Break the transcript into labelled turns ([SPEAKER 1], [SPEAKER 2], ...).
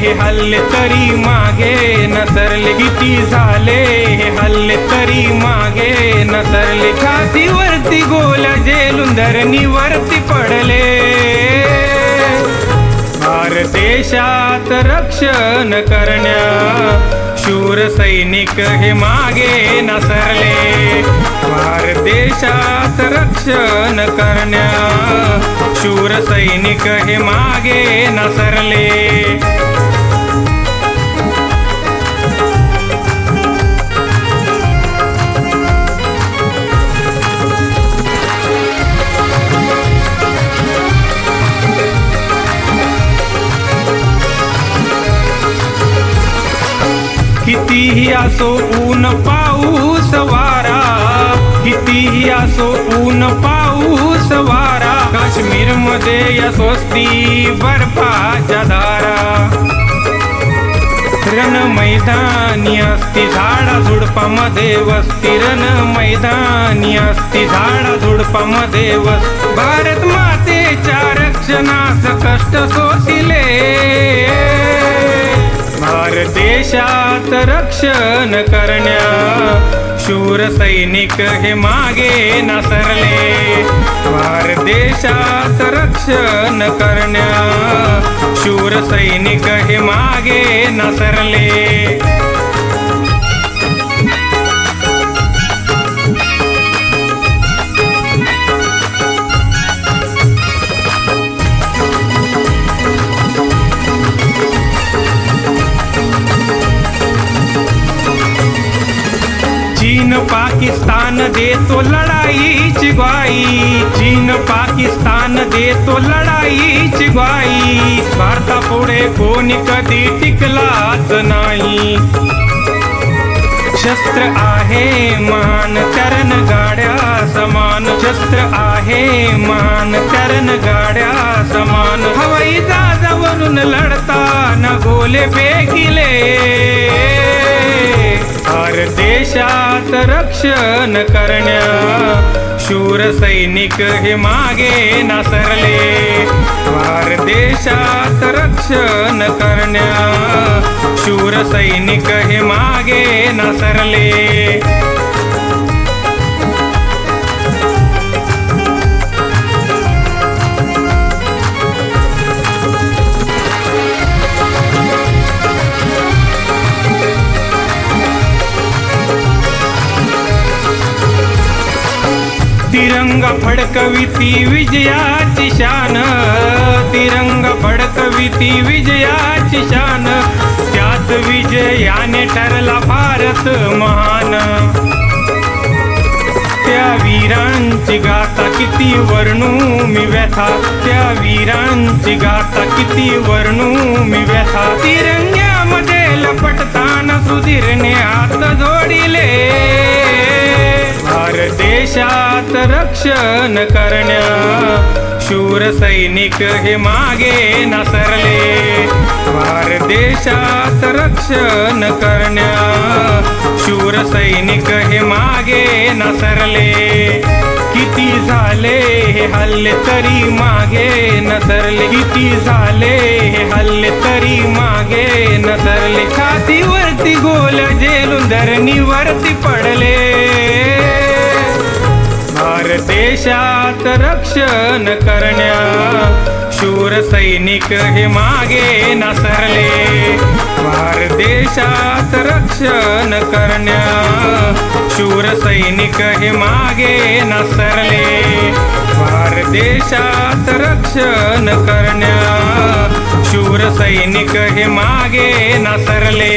[SPEAKER 1] हे हल्ले तरी मागे नसरले, किती झाले हे हल्ले तरी मागे नसरले. छातीवरती गोल्या झेलून धरणीवरती पडले, भारत देशात रक्षण करण्या शूर सैनिक हे मागे नसरले. भारत देशात रक्षण करण्या शूर सैनिक हे मागे नसरले. कितीही असो ऊन पाऊस वारा, कितीही असो ऊन पाऊस वारा, काश्मीर मध्ये या स्वस्ती बर्फाच्या धारा. रण मैदानी असती झाडा झुडपामध्ये वस्ती, रण मैदानी असती झाडा झुडपामध्ये वस्ती. भारत मातेच्या रक्षणास कष्ट सोसिले, भारत देशात रक्षण करण्या शूर सैनिक हे मागे नसरले. भारत देशात रक्षण करण्या शूर सैनिक हे मागे नसरले. चीन पाकिस्तान देतो लढाईची ग्वाही, चीन पाकिस्तान देतो लढाईची ग्वाही. भारतापुढे कोणी कधी टिकलाच नाही. शस्त्र आहे महान चरण गाड्या समान, शस्त्र आहे महान चरण गाड्या समान. हवाई जहाजावरून लढताना गोले फेकिले, भारत देशात रक्षण करण्या शूर सैनिक हे मागे नसरले. भारत देशात रक्षण करण्या शूर सैनिक हे मागे नसरले. तिरंगा फडकविती विजयाची शान, तिरंगा फडकविती विजयाची शान. त्याच विजयाने ठरला भारत महान. त्या वीरांची गाथा किती वर्णू मी व्यथा, त्या वीरांची गाथा किती वर्णू मी व्यथा. तिरंग्यामध्ये लपटताना सुधीरने हात जोडिले, भारत देशात रक्षण करण्या शूर सैनिक हे मागे नसरले. भारत देशात रक्षण करण्या शूर सैनिक हे मागे नसरले. किती झाले हे हल्ले तरी मागे नसरले, किती झाले हे हल्ले तरी मागे नसरले. छातीवरती गोल्या झेलून धरणीवरती पडले, भारत देशात रक्षण करण्या शूर सैनिक हे मागे नसरले. भारत देशात रक्षण करण्या शूर सैनिक हे मागे नसरले. भारत देशात रक्षण करण्या शूर सैनिक हे मागे नसरले.